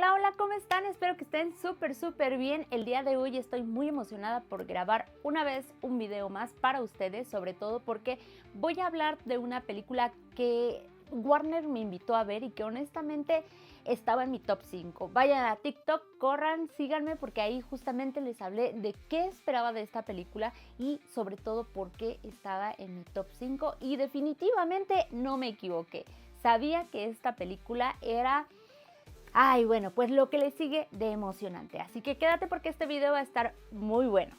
Hola, hola, ¿cómo están? Espero que estén súper bien. El día de hoy estoy muy emocionada por grabar una vez un video más para ustedes, sobre todo porque voy a hablar de una película que Warner me invitó a ver y que honestamente estaba en mi top 5. Vayan a TikTok, corran, síganme porque ahí justamente les hablé de qué esperaba de esta película y sobre todo por qué estaba en mi top 5 y definitivamente no me equivoqué. Sabía que esta película era... Ay, bueno, pues lo que le sigue de emocionante. Así que quédate porque este video va a estar muy bueno.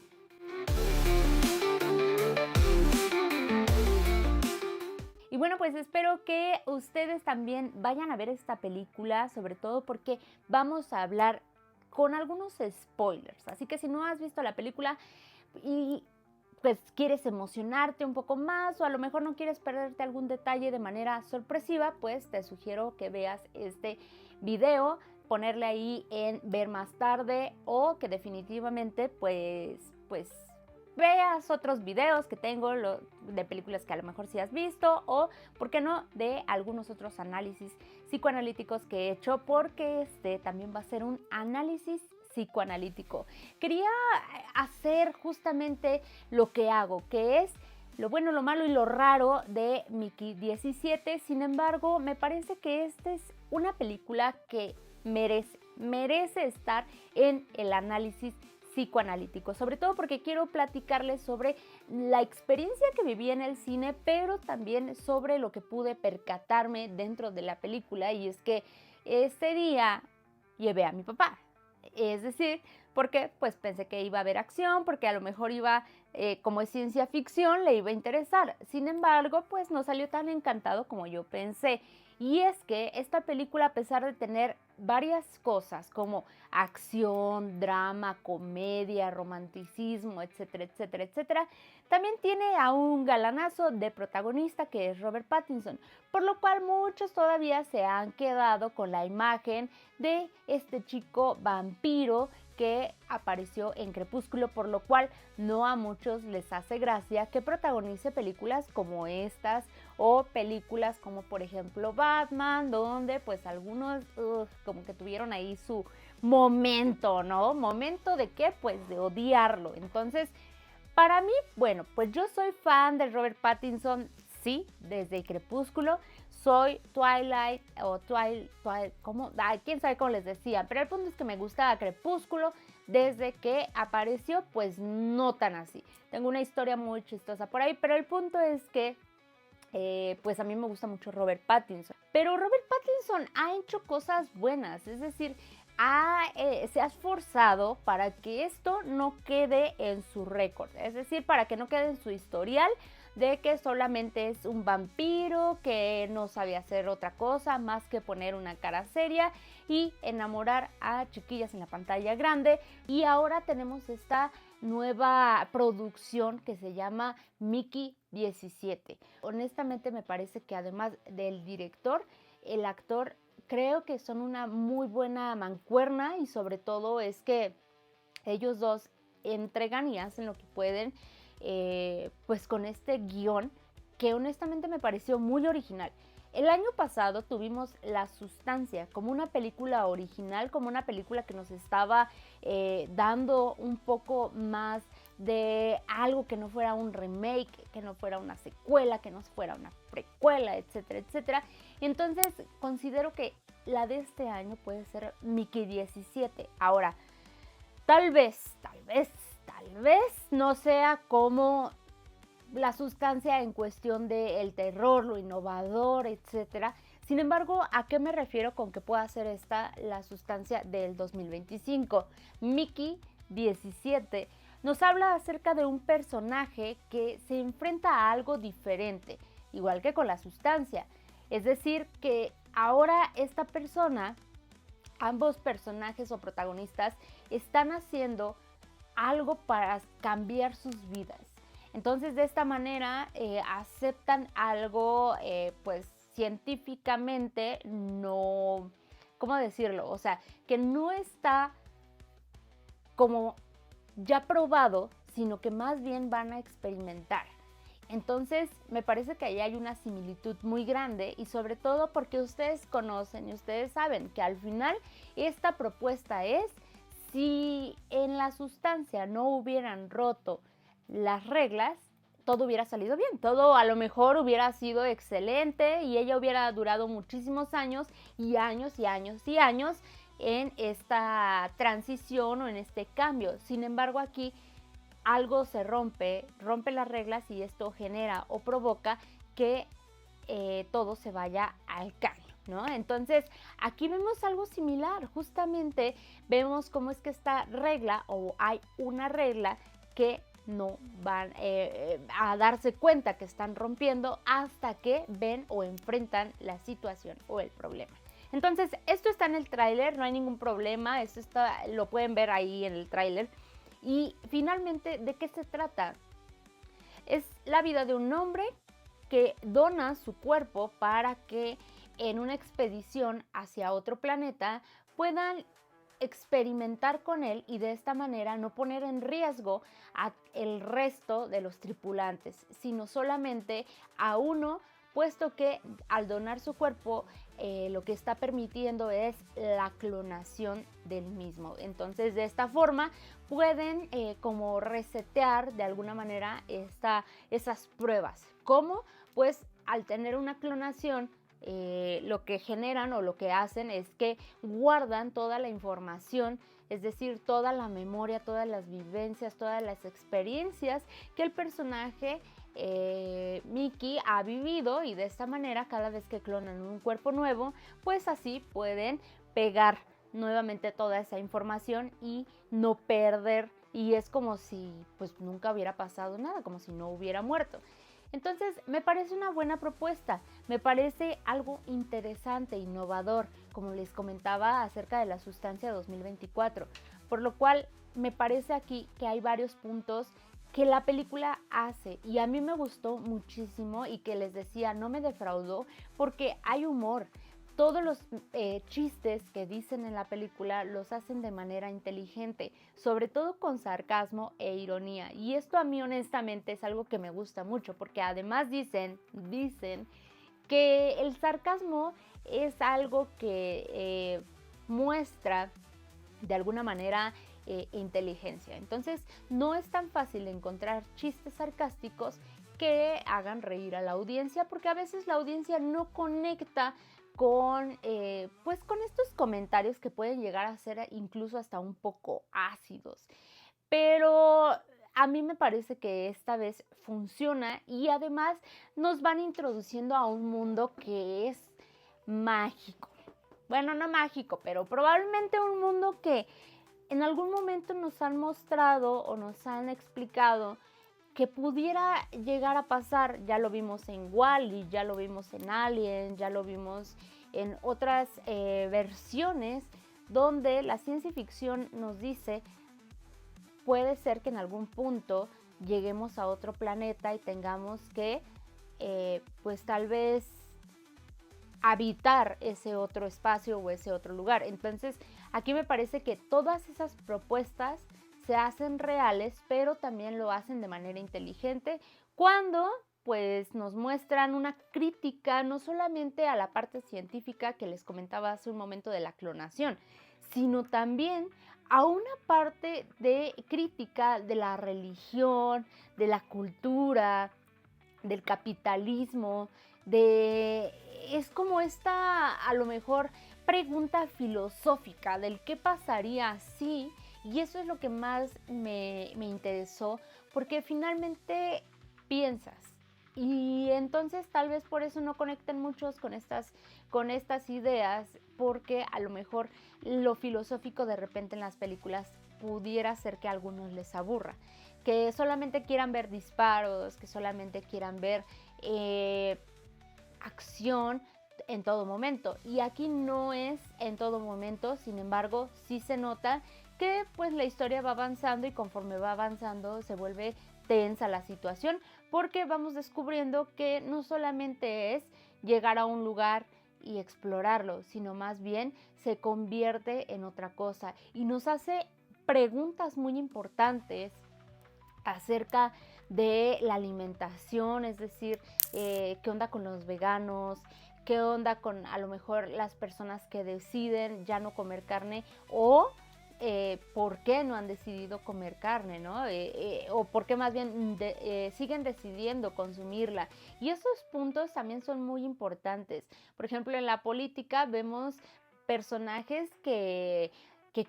Y bueno, pues espero que ustedes también vayan a ver esta película, sobre todo porque vamos a hablar con algunos spoilers. Así que si no has visto la película y pues quieres emocionarte un poco más o a lo mejor no quieres perderte algún detalle de manera sorpresiva, pues te sugiero que veas este video, ponerle ahí en ver más tarde o que definitivamente pues veas otros videos que tengo de películas que a lo mejor sí has visto o, ¿por qué no?, de algunos otros análisis psicoanalíticos que he hecho, porque este también va a ser un análisis psicoanalítico. Quería hacer justamente lo que hago, que es lo bueno, lo malo y lo raro de Mickey 17. Sin embargo, me parece que esta es una película que merece estar en el análisis psicoanalítico, sobre todo porque quiero platicarles sobre la experiencia que viví en el cine, pero también sobre lo que pude percatarme dentro de la película, y es que ese día llevé a mi papá. Es decir, porque pues pensé que iba a haber acción, porque a lo mejor iba, como es ciencia ficción, le iba a interesar. Sin embargo, pues no salió tan encantado como yo pensé. Y es que esta película, a pesar de tener varias cosas como acción, drama, comedia, romanticismo, etcétera, etcétera, etcétera, también tiene a un galanazo de protagonista que es Robert Pattinson, por lo cual muchos todavía se han quedado con la imagen de este chico vampiro que apareció en Crepúsculo, por lo cual no a muchos les hace gracia que protagonice películas como estas o películas como por ejemplo Batman, donde pues algunos como que tuvieron ahí su momento, ¿no? ¿Momento de qué? Pues de odiarlo. Entonces, para mí, bueno, pues yo soy fan de Robert Pattinson, sí, desde Crepúsculo. Soy Twilight o ¿cómo? Ay, quién sabe cómo les decía, pero el punto es que me gustaba Crepúsculo desde que apareció, pues no tan así. Tengo una historia muy chistosa por ahí, pero el punto es que pues a mí me gusta mucho Robert Pattinson. Pero Robert Pattinson ha hecho cosas buenas, es decir, se ha esforzado para que esto no quede en su récord, es decir, para que no quede en su historial de que solamente es un vampiro que no sabe hacer otra cosa más que poner una cara seria y enamorar a chiquillas en la pantalla grande. Y ahora tenemos esta nueva producción que se llama Mickey 17. Honestamente me parece que además del director, el actor, creo que son una muy buena mancuerna y sobre todo es que ellos dos entregan y hacen lo que pueden, pues con este guión que honestamente me pareció muy original. El año pasado tuvimos La Sustancia como una película original, como una película que nos estaba dando un poco más de algo que no fuera un remake, que no fuera una secuela, que no fuera una precuela, etcétera, etcétera. Entonces considero que la de este año puede ser Mickey 17. Ahora, tal vez no sea como La Sustancia en cuestión del terror, lo innovador, etcétera. Sin embargo, ¿a qué me refiero con que pueda ser esta La Sustancia del 2025? Mickey 17 nos habla acerca de un personaje que se enfrenta a algo diferente, igual que con La Sustancia. Es decir, que ahora esta persona, ambos personajes o protagonistas, están haciendo algo para cambiar sus vidas. Entonces, de esta manera aceptan algo, pues científicamente no, ¿cómo decirlo? O sea, que no está como ya probado, sino que más bien van a experimentar. Entonces, me parece que ahí hay una similitud muy grande y sobre todo porque ustedes conocen y ustedes saben que al final esta propuesta es, si en la sustancia no hubieran roto las reglas, todo hubiera salido bien, todo a lo mejor hubiera sido excelente y ella hubiera durado muchísimos años y años y años y años en esta transición o en este cambio. Sin embargo, aquí algo se rompe las reglas y esto genera o provoca que todo se vaya al caño, ¿no? Entonces, aquí vemos algo similar, justamente vemos cómo es que esta regla o hay una regla que no van a darse cuenta que están rompiendo hasta que ven o enfrentan la situación o el problema. Entonces, esto está en el tráiler, no hay ningún problema, esto está, lo pueden ver ahí en el tráiler. Y finalmente, ¿de qué se trata? Es la vida de un hombre que dona su cuerpo para que en una expedición hacia otro planeta puedan experimentar con él y de esta manera no poner en riesgo al resto de los tripulantes, sino solamente a uno, puesto que al donar su cuerpo lo que está permitiendo es la clonación del mismo. Entonces, de esta forma pueden como resetear de alguna manera esas pruebas. ¿Cómo? Pues al tener una clonación, lo que generan o lo que hacen es que guardan toda la información, es decir, toda la memoria, todas las vivencias, todas las experiencias que el personaje Mickey ha vivido, y de esta manera cada vez que clonan un cuerpo nuevo, pues así pueden pegar nuevamente toda esa información y no perder, y es como si pues nunca hubiera pasado nada, como si no hubiera muerto. Entonces, me parece una buena propuesta, me parece algo interesante, innovador, como les comentaba acerca de la sustancia 2024, por lo cual me parece aquí que hay varios puntos que la película hace y a mí me gustó muchísimo y que les decía, no me defraudó porque hay humor. Todos los chistes que dicen en la película los hacen de manera inteligente, sobre todo con sarcasmo e ironía. Y esto a mí honestamente es algo que me gusta mucho, porque además dicen que el sarcasmo es algo que muestra de alguna manera inteligencia. Entonces no es tan fácil encontrar chistes sarcásticos que hagan reír a la audiencia, porque a veces la audiencia no conecta con, pues con estos comentarios que pueden llegar a ser incluso hasta un poco ácidos. Pero a mí me parece que esta vez funciona y además nos van introduciendo a un mundo que es mágico. Bueno, no mágico, pero probablemente un mundo que en algún momento nos han mostrado o nos han explicado que pudiera llegar a pasar. Ya lo vimos en Wall-E, ya lo vimos en Alien, ya lo vimos en otras versiones donde la ciencia ficción nos dice puede ser que en algún punto lleguemos a otro planeta y tengamos que pues tal vez habitar ese otro espacio o ese otro lugar. Entonces, aquí me parece que todas esas propuestas se hacen reales, pero también lo hacen de manera inteligente cuando pues nos muestran una crítica no solamente a la parte científica que les comentaba hace un momento de la clonación, sino también a una parte de crítica de la religión, de la cultura, del capitalismo, es como esta a lo mejor pregunta filosófica del qué pasaría si, y eso es lo que más me interesó, porque finalmente piensas, y entonces tal vez por eso no conectan muchos con estas ideas, porque a lo mejor lo filosófico de repente en las películas pudiera ser que a algunos les aburra, que solamente quieran ver disparos, que solamente quieran ver acción en todo momento. Y aquí no es en todo momento, sin embargo, sí se nota que pues la historia va avanzando y conforme va avanzando se vuelve tensa la situación, porque vamos descubriendo que no solamente es llegar a un lugar y explorarlo, sino más bien se convierte en otra cosa y nos hace preguntas muy importantes acerca de la alimentación, es decir, qué onda con los veganos, qué onda con a lo mejor las personas que deciden ya no comer carne o por qué no han decidido comer carne, ¿no? O por qué más bien siguen decidiendo consumirla. Y esos puntos también son muy importantes. Por ejemplo, en la política vemos personajes que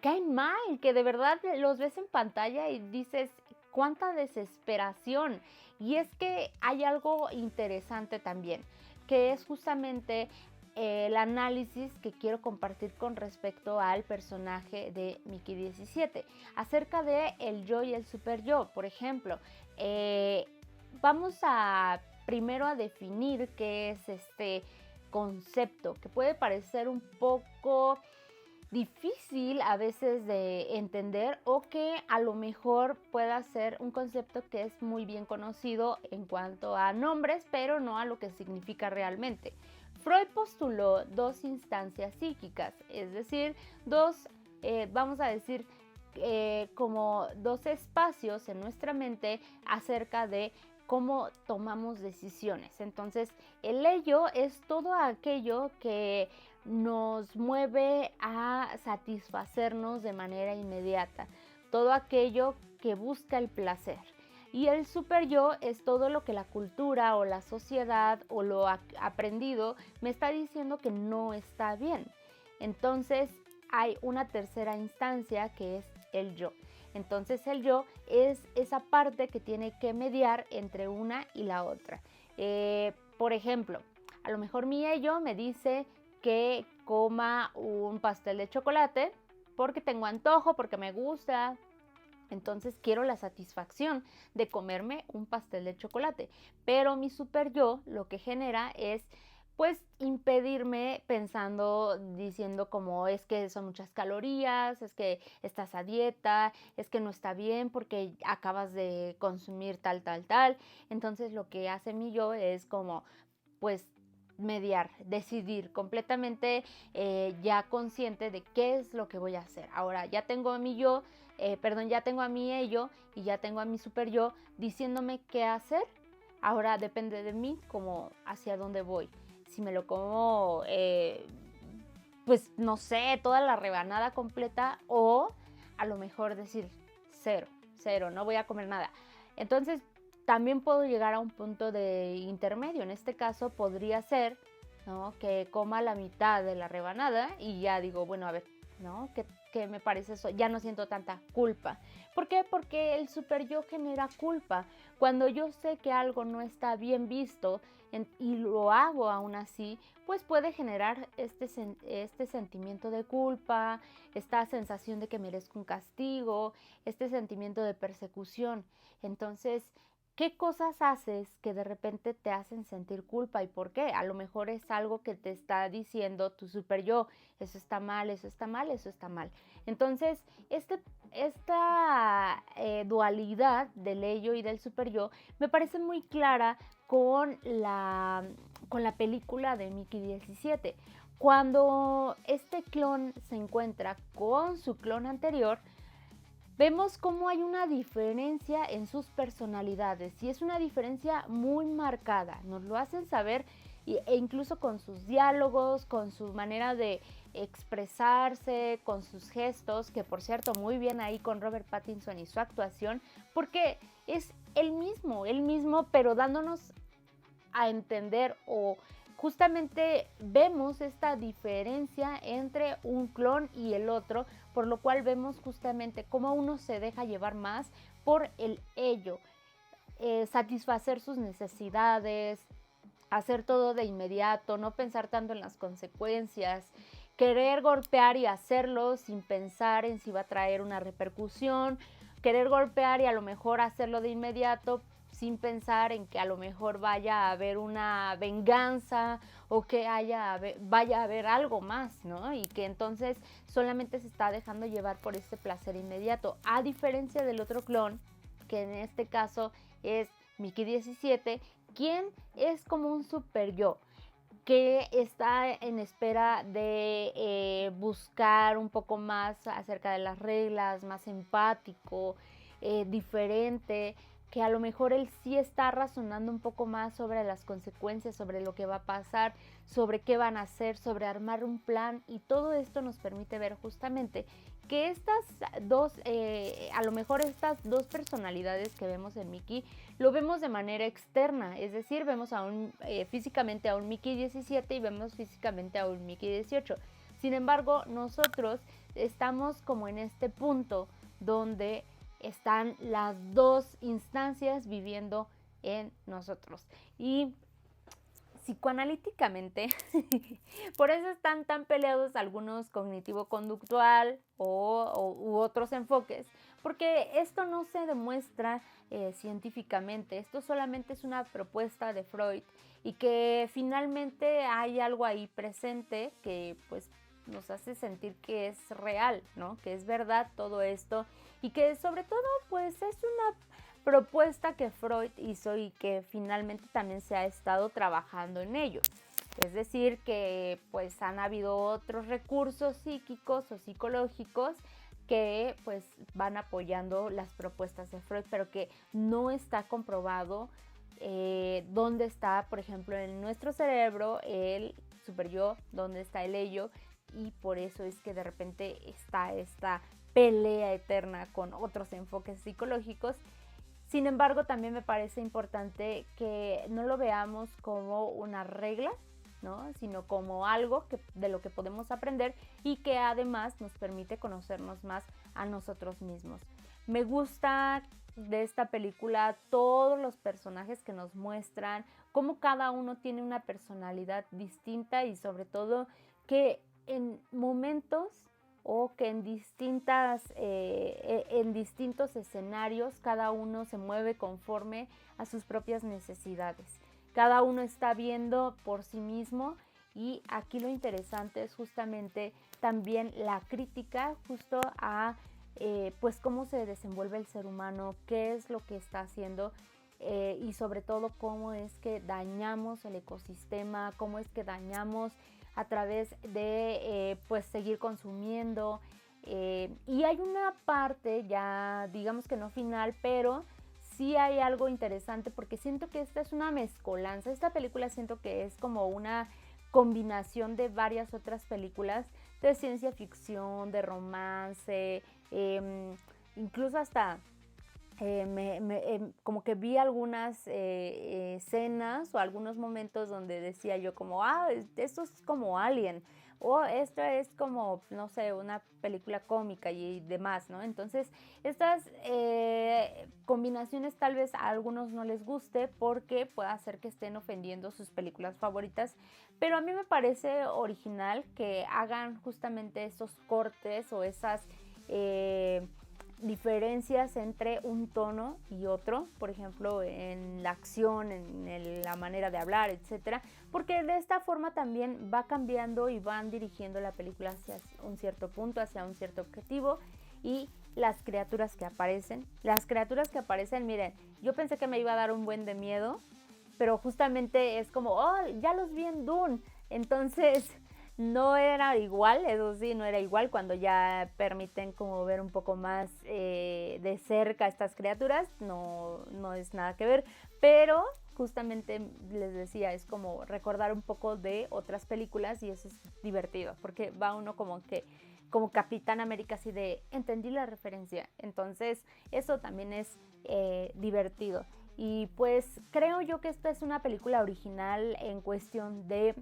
caen mal, que de verdad los ves en pantalla y dices, cuánta desesperación. Y es que hay algo interesante también, que es justamente el análisis que quiero compartir con respecto al personaje de Mickey 17, acerca de el yo y el super yo. Por ejemplo, vamos a primero a definir qué es este concepto, que puede parecer un poco difícil a veces de entender o que a lo mejor pueda ser un concepto que es muy bien conocido en cuanto a nombres, pero no a lo que significa realmente. Freud postuló dos instancias psíquicas, es decir, vamos a decir, como dos espacios en nuestra mente acerca de cómo tomamos decisiones. Entonces, el ello es todo aquello que nos mueve a satisfacernos de manera inmediata, todo aquello que busca el placer. Y el super yo es todo lo que la cultura o la sociedad o lo aprendido me está diciendo que no está bien. Entonces hay una tercera instancia que es el yo. Entonces el yo es esa parte que tiene que mediar entre una y la otra. Por ejemplo, a lo mejor mi ello me dice que coma un pastel de chocolate porque tengo antojo, porque me gusta. Entonces quiero la satisfacción de comerme un pastel de chocolate. Pero mi super yo lo que genera es pues impedirme pensando, diciendo como es que son muchas calorías, es que estás a dieta, es que no está bien porque acabas de consumir tal. Entonces lo que hace mi yo es como pues mediar, decidir completamente ya consciente de qué es lo que voy a hacer. Ahora ya tengo a mi yo, ya tengo a mi ello y ya tengo a mi super yo diciéndome qué hacer. Ahora depende de mí como hacia dónde voy. Si me lo como, pues no sé, toda la rebanada completa o a lo mejor decir cero, no voy a comer nada. Entonces también puedo llegar a un punto de intermedio. En este caso podría ser, ¿no?, que coma la mitad de la rebanada y ya digo, bueno, a ver, ¿no? ¿Qué me parece eso? Ya no siento tanta culpa. ¿Por qué? Porque el super yo genera culpa. Cuando yo sé que algo no está bien visto y lo hago aún así, pues puede generar este sentimiento de culpa, esta sensación de que merezco un castigo, este sentimiento de persecución. Entonces, ¿qué cosas haces que de repente te hacen sentir culpa y por qué? A lo mejor es algo que te está diciendo tu super yo, eso está mal, eso está mal, eso está mal. Entonces, esta dualidad del ello y del super yo me parece muy clara con la película de Mickey 17. Cuando este clon se encuentra con su clon anterior, vemos cómo hay una diferencia en sus personalidades y es una diferencia muy marcada. Nos lo hacen saber e incluso con sus diálogos, con su manera de expresarse, con sus gestos, que por cierto muy bien ahí con Robert Pattinson y su actuación, porque es él mismo, pero dándonos a entender o justamente vemos esta diferencia entre un clon y el otro, por lo cual vemos justamente cómo uno se deja llevar más por el ello, satisfacer sus necesidades, hacer todo de inmediato, no pensar tanto en las consecuencias, querer golpear y hacerlo sin pensar en si va a traer una repercusión, querer golpear y a lo mejor hacerlo de inmediato sin pensar en que a lo mejor vaya a haber una venganza o que vaya a haber algo más, ¿no? Y que entonces solamente se está dejando llevar por este placer inmediato, a diferencia del otro clon, que en este caso es Mickey 17, quien es como un super yo, que está en espera de buscar un poco más acerca de las reglas, más empático, diferente, que a lo mejor él sí está razonando un poco más sobre las consecuencias, sobre lo que va a pasar, sobre qué van a hacer, sobre armar un plan, y todo esto nos permite ver justamente que estas dos, a lo mejor estas dos personalidades que vemos en Mickey, lo vemos de manera externa, es decir, vemos físicamente a un Mickey 17 y vemos físicamente a un Mickey 18. Sin embargo, nosotros estamos como en este punto donde están las dos instancias viviendo en nosotros. Y psicoanalíticamente, por eso están tan peleados algunos cognitivo-conductual u otros enfoques, porque esto no se demuestra científicamente, esto solamente es una propuesta de Freud, y que finalmente hay algo ahí presente que pues nos hace sentir que es real, ¿no? Que es verdad todo esto, y que sobre todo pues es una propuesta que Freud hizo y que finalmente también se ha estado trabajando en ello. Es decir, que pues han habido otros recursos psíquicos o psicológicos que pues van apoyando las propuestas de Freud, pero que no está comprobado dónde está, por ejemplo, en nuestro cerebro el superyo, dónde está el ello, y por eso es que de repente está esta pelea eterna con otros enfoques psicológicos. Sin embargo, también me parece importante que no lo veamos como una regla, ¿no? Sino como algo de lo que podemos aprender y que además nos permite conocernos más a nosotros mismos. Me gusta de esta película todos los personajes que nos muestran, cómo cada uno tiene una personalidad distinta, y sobre todo que en momentos o que en distintos escenarios cada uno se mueve conforme a sus propias necesidades. Cada uno está viendo por sí mismo, y aquí lo interesante es justamente también la crítica justo a pues cómo se desenvuelve el ser humano, qué es lo que está haciendo, y sobre todo cómo es que dañamos el ecosistema, cómo es que dañamos a través de pues seguir consumiendo, y hay una parte ya digamos que no final, pero sí hay algo interesante, porque siento que esta es una mezcolanza. Esta película siento que es como una combinación de varias otras películas de ciencia ficción, de romance, incluso hasta como que vi algunas escenas o algunos momentos donde decía yo como, esto es como Alien, o esto es como, no sé, una película cómica y demás, ¿no? Entonces, estas combinaciones tal vez a algunos no les guste porque puede hacer que estén ofendiendo sus películas favoritas, pero a mí me parece original que hagan justamente esos cortes o esas diferencias entre un tono y otro, por ejemplo, en la acción, en la manera de hablar, etcétera, porque de esta forma también va cambiando y van dirigiendo la película hacia un cierto punto, hacia un cierto objetivo. Y las criaturas que aparecen, miren, yo pensé que me iba a dar un buen de miedo, pero justamente es como, ya los vi en Dune, entonces no era igual, eso sí, no era igual cuando ya permiten como ver un poco más de cerca a estas criaturas, no es nada que ver, pero justamente les decía, es como recordar un poco de otras películas, y eso es divertido, porque va uno como que como Capitán América, así de entendí la referencia, entonces eso también es divertido. Y pues creo yo que esta es una película original en cuestión de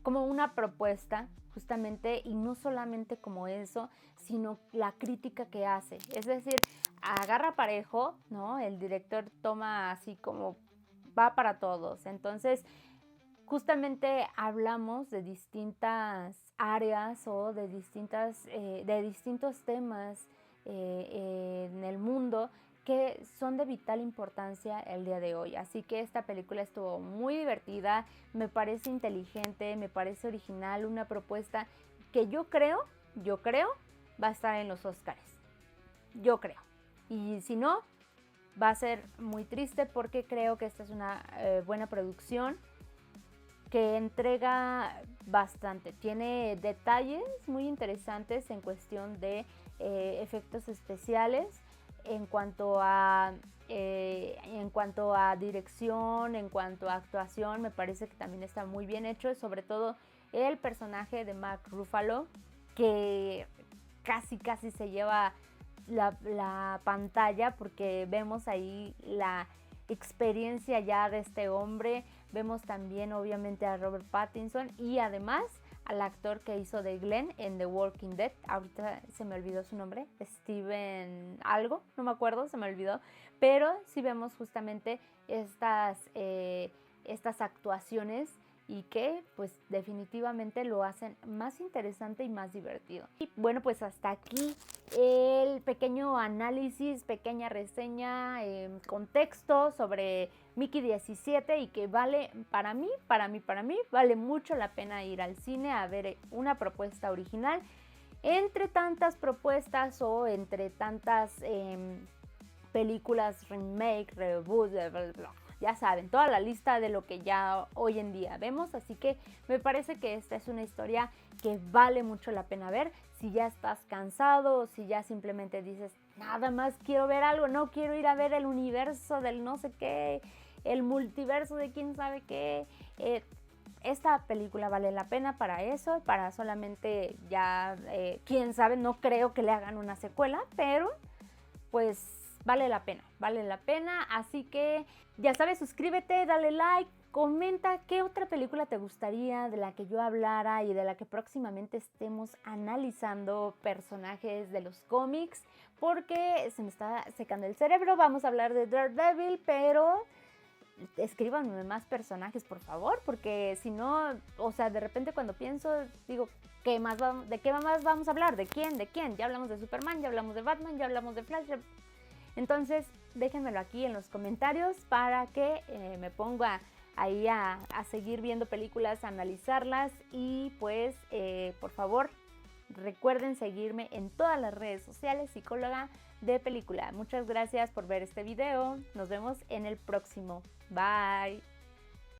como una propuesta justamente, y no solamente como eso, sino la crítica que hace, es decir, agarra parejo, ¿no? El director toma así como va para todos, entonces justamente hablamos de distintas áreas o de distintos temas en el mundo que son de vital importancia el día de hoy. Así que esta película estuvo muy divertida, me parece inteligente, me parece original, una propuesta que yo creo va a estar en los Óscares. Yo creo. Y si no, va a ser muy triste, porque creo que esta es una buena producción que entrega bastante. Tiene detalles muy interesantes en cuestión de efectos especiales. en cuanto a dirección, en cuanto a actuación, me parece que también está muy bien hecho, sobre todo el personaje de Mark Ruffalo, que casi se lleva la pantalla, porque vemos ahí la experiencia ya de este hombre. Vemos también obviamente a Robert Pattinson y además al actor que hizo de Glenn en The Walking Dead. Ahorita se me olvidó su nombre, Steven algo, no me acuerdo, se me olvidó. Pero sí vemos justamente estas actuaciones y que pues definitivamente lo hacen más interesante y más divertido. Y bueno, pues hasta aquí el pequeño análisis, pequeña reseña, contexto sobre Mickey 17, y que vale para mí, vale mucho la pena ir al cine a ver una propuesta original entre tantas propuestas o entre tantas películas, remake, reboot, bla, bla, bla. Ya saben, toda la lista de lo que ya hoy en día vemos, así que me parece que esta es una historia que vale mucho la pena ver. Si ya estás cansado o si ya simplemente dices, nada más quiero ver algo, no quiero ir a ver el universo del no sé qué, el multiverso de quién sabe qué, esta película vale la pena para eso, para solamente ya, quién sabe, no creo que le hagan una secuela, pero pues vale la pena, así que ya sabes, suscríbete, dale like, comenta qué otra película te gustaría de la que yo hablara y de la que próximamente estemos analizando personajes de los cómics, porque se me está secando el cerebro. Vamos a hablar de Daredevil, pero escríbanme más personajes, por favor, porque si no, o sea, de repente cuando pienso, digo, ¿de qué más vamos a hablar? ¿De quién? Ya hablamos de Superman, ya hablamos de Batman, ya hablamos de Flash. Entonces, déjenmelo aquí en los comentarios para que me ponga ahí a seguir viendo películas, a analizarlas, y pues, por favor, recuerden seguirme en todas las redes sociales, Psicóloga de Película. Muchas gracias por ver este video. Nos vemos en el próximo. Bye.